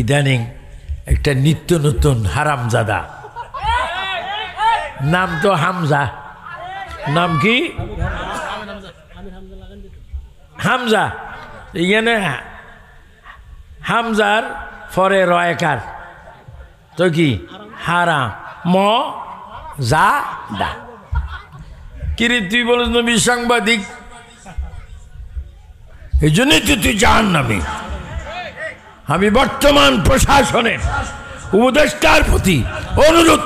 ইদানিং একটা নিত্য নতুন হারামজাদা, নাম তো হামজা, নাম কি হামজা, এখানে হামজার ফরে রয়কার তো কি হারাম ম যা দা। কিরে তুই বলিস নবী সাংবাদিক, এই জন্যই তো তুই জাহান্নামী। আমি বর্তমান প্রশাসনের উপদেষ্টার প্রতি অনুরোধ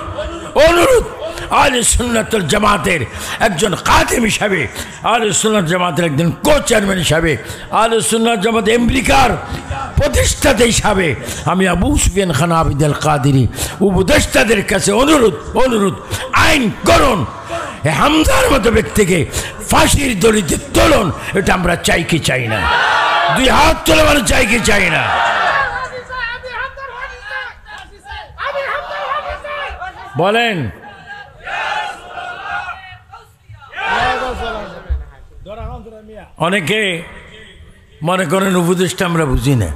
আহলে সুন্নাত ওয়াল জামাতের একজন কাদেম হিসাবে, আহলে সুন্নাত জামাতের একজন কো-চেয়ারম্যান হিসাবে, আহলে সুন্নাত জামাত আমেরিকার প্রতিষ্ঠাতা হিসাবে আমি আবু সুফিয়ান খান আবিদ আল কাদেরী উপদেষ্টাদের কাছে অনুরোধ আইন করুন, হামজার মতো ব্যক্তিকে ফাঁসির দড়িতে তোলন। এটা আমরা চাই কি চাই না? দুই হাত তোলে মানে চাই কি চাই না? বলেন। অনেকে মনে করেন উপদেশটা আমরা বুঝি না,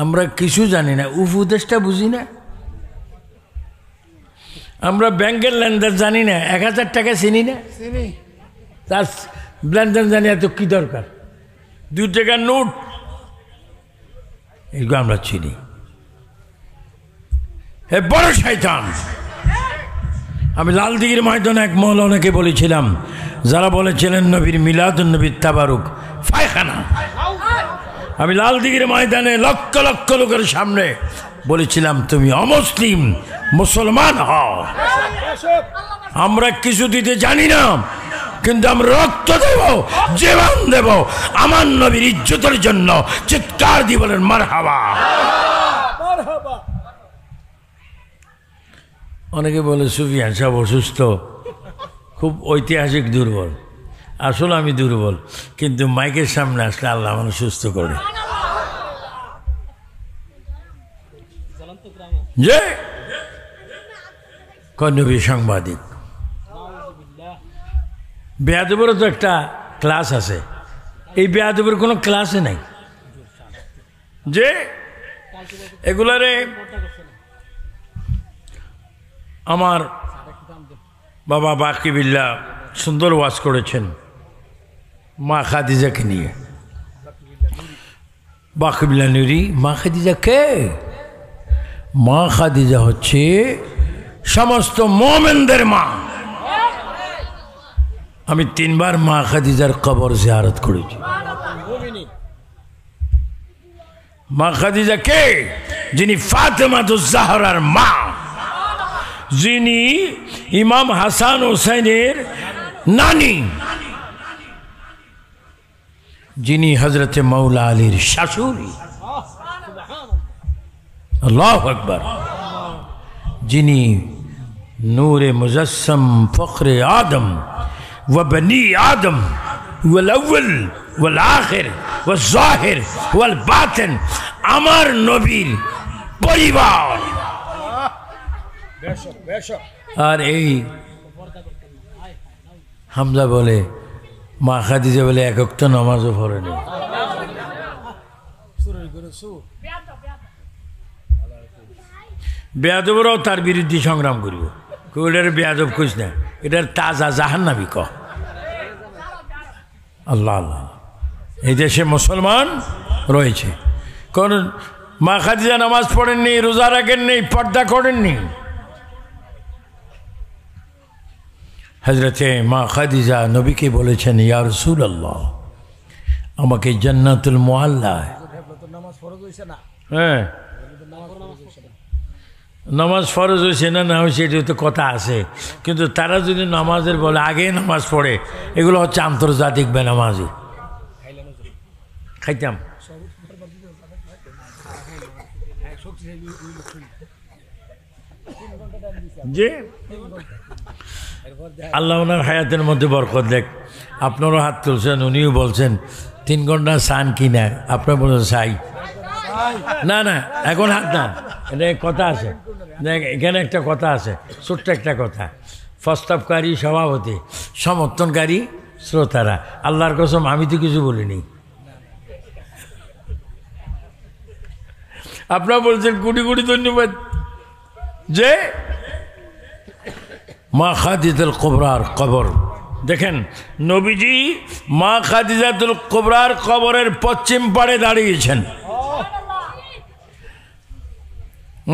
আমরা কিছু জানি না, উপদেশটা বুঝি না। আমরা ব্যাংকের লেনদেন জানি না, 1000 টাকা চিনি না, তার লেনদেন জানি এত কি দরকার? 2 টাকার নোট এগুলো আমরা চিনি। হে বড় শয়তান! আমি লালদিঘির ময়দানে এক মৌলানাকে বলেছিলাম, যারা বলেছিলেন নবীর মিলাদুন নবীর তাবারুক পায়খানা, আমি লালদিঘির ময়দানে লক্ষ লক্ষ লোকের সামনে বলেছিলাম, তুমি অমুসলিম, মুসলমান হও। আমরা কিছু দিতে জানি না, কিন্তু আমরা রক্ত দেব, জীবন দেব আমার নবীর ইজ্জতের জন্য। চিৎকার দিয়ে বলেন মারহাবা। অনেকে বলে সুফিয়ান সাহেব অসুস্থ, খুব ঐতিহাসিক দুর্বল। আসলে আমি দুর্বল, কিন্তু মাইকের সামনে আসলে আল্লাহ মানুষ সুস্থ করে। যে নবী সাংবাদিক বেয়াদবেরও তো একটা ক্লাস আছে, এই বেয়াদবের কোনো ক্লাসে নাই। যে এগুলারে আমার বাবা বাকিবিল্লাহ সুন্দর ওয়াজ করেছেন মা খাদিজাকে নিয়ে। বাকিবিল্লাহ নুরি, মা খাদিজা কে? মা খাদিজা হচ্ছে সমস্ত মুমিনদের মা। আমি 3 বার মা খাদিজার কবর জিয়ারত করেছি। মা খাদিজা কে? যিনি ফাতেমাতুজ জাহরার মা, যিনি ইমাম হাসান হুসাইনের নানি, যিনি হযরতে মাওলা আলীর শাশুড়ি। আল্লাহু আকবার। যিনি নূরে মুজাসসাম ফখরে আদম ওয়া বনি আদম ওয়াল আউয়াল ওয়াল আখির ওয়াল যাহির ওয়াল বাতিন, আমার নবীর পরিবার। আর এই হামজা বলে, মা খাদিজা বলে এক ওয়াক্ত নামাজও পড়েনি। বেয়াদবরাও তার বিরুদ্ধে সংগ্রাম করিব। এটার বেয়াদব কইস না, এটার তাজা জাহান্নামী ক। আল্লাহ আল্লাহ। এই দেশে মুসলমান রয়েছে, কোন মা খাদিজা নামাজ পড়েননি, রোজা রাখেননি, পর্দা করেননি। হযরতে মা খাদিজা নবীকে বলেছেন, ইয়া রাসূলুল্লাহ, আমাকে জান্নাতুল মুআল্লা। হ্যাঁ, নামাজ ফরজ হয়েছে না না হয়েছে এটা তো কথা আছে, কিন্তু তারা যদি নামাজের বলে আগে নামাজ পড়ে, এগুলো হচ্ছে আন্তর্জাতিক বেনামাজি। খাইতাম যে আল্লাহ ওনার হায়াতের মধ্যে বরকত দেখ। আপনারও হাত তুলছেন, উনিও বলছেন 3 ঘন্টা চান কিনা, আপনার বলছেন চাই না। না এখন হাত না, এটা কথা আছে, এখানে একটা কথা আছে, ছোট্ট একটা কথা। প্রস্তাবকারী সভাপতি, সমর্থনকারী শ্রোতারা, আল্লাহর কসম আমি তো কিছু বলিনি। আপনারা বলছেন কোটি কোটি ধন্যবাদ। যে মা খাদিজাতুল কুবরার কবর দেখেন, নবীজি মা খাদিজাতুল কুবরার কবরের পশ্চিম পাড়ে দাঁড়িয়েছেন।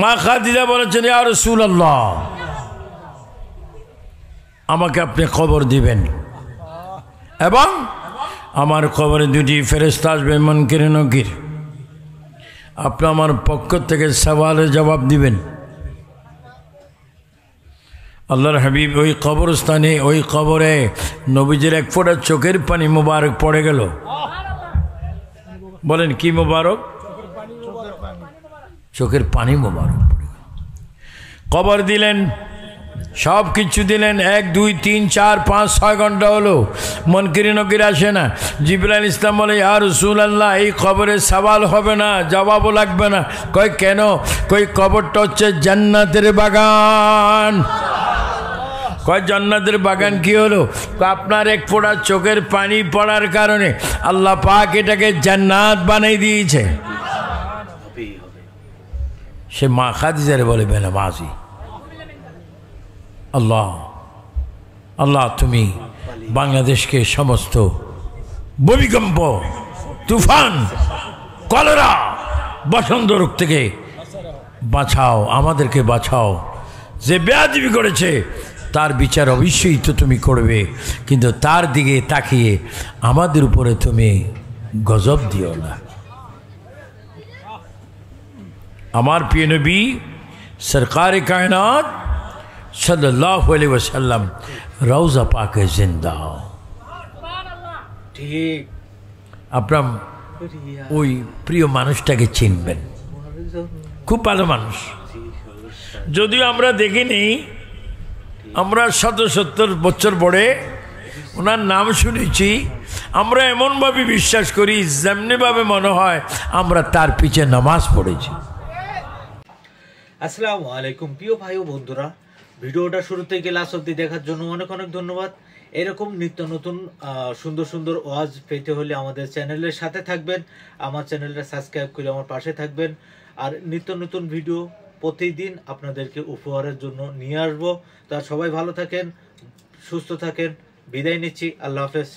মা খাদিজা বলেছেন, ইয়া রাসূলুল্লাহ, আমাকে আপনি কবর দিবেন এবং আমার কবরে দুটি ফেরেশতা আসবে মুনকির নকির, আপনি আমার পক্ষ থেকে সওয়ালের জবাব দিবেন। আল্লাহর হাবিব ওই কবরস্থানে, ওই কবরে নবীজির এক ফোঁটা চোখের পানি মোবারক পড়ে গেল। বলেন কি মোবারক? চোখের পানি মোবারক পড়ে গেল। কবর দিলেন, সব কিছু দিলেন। 1 2 3 4 5 6 ঘন্টা হলো, মুনকির নকির আসে না। জিবরাইল ইসলাম বলে, ইয়া রাসূলুল্লাহ, এই কবরে সওয়াল হবে না, জবাবও লাগবে না। কয় কেন? কই কবরটা হচ্ছে জান্নাতের বাগান। কয় জান্নাতের বাগান কি হলো? আপনার এক ফোঁটা চোখের পানি পড়ার কারণে আল্লাহ পাক এটাকে জান্নাত বানাই দিয়েছে। সে মা খাদিজারে বলে, বেনামাজি, আল্লাহ আল্লাহ, তুমি বাংলাদেশকে সমস্ত ভূমিকম্প, তুফান, কলেরা, বসন্ত রোগ থেকে বাঁচাও, আমাদেরকে বাঁচাও। যে বেয়াদবি করেছে তার বিচার অবশ্যই তো তুমি করবে, কিন্তু তার দিকে তাকিয়ে আমাদের উপরে তুমি গজব দিও না। আমার প্রিয় নবী সরকারে কায়নাত সাল্লাল্লাহু আলাইহি ওয়াসাল্লাম রওজা পাকে জিন্দা। ঠিক, আপনার ওই প্রিয় মানুষটাকে চিনবেন, খুব ভালো মানুষ। যদিও আমরা দেখিনি, আমরা 70 বছর পরে ওনার নাম শুনেছি। আমরা এমনভাবে বিশ্বাস করি, যেমনিভাবে মনে হয় আমরা তার পিছে নামাজ পড়েছি। আসসালামু আলাইকুম প্রিয় ভাই ও বন্ধুরা, ভিডিওটা শুরু থেকে লাস্ট অবধি দেখার জন্য অনেক অনেক ধন্যবাদ। এরকম নিত্য নতুন সুন্দর সুন্দর ওয়াজ পেতে হলে আমাদের চ্যানেলের সাথে থাকবেন, আমার চ্যানেলটা সাবস্ক্রাইব করে আমার পাশে থাকবেন। আর নিত্য নতুন ভিডিও প্রতিদিন আপনাদেরকে উপহারের জন্য নিয়ে আসবো। তার সবাই ভালো থাকেন, সুস্থ থাকেন, বিদায় নিচ্ছি। আল্লাহ হাফেজ।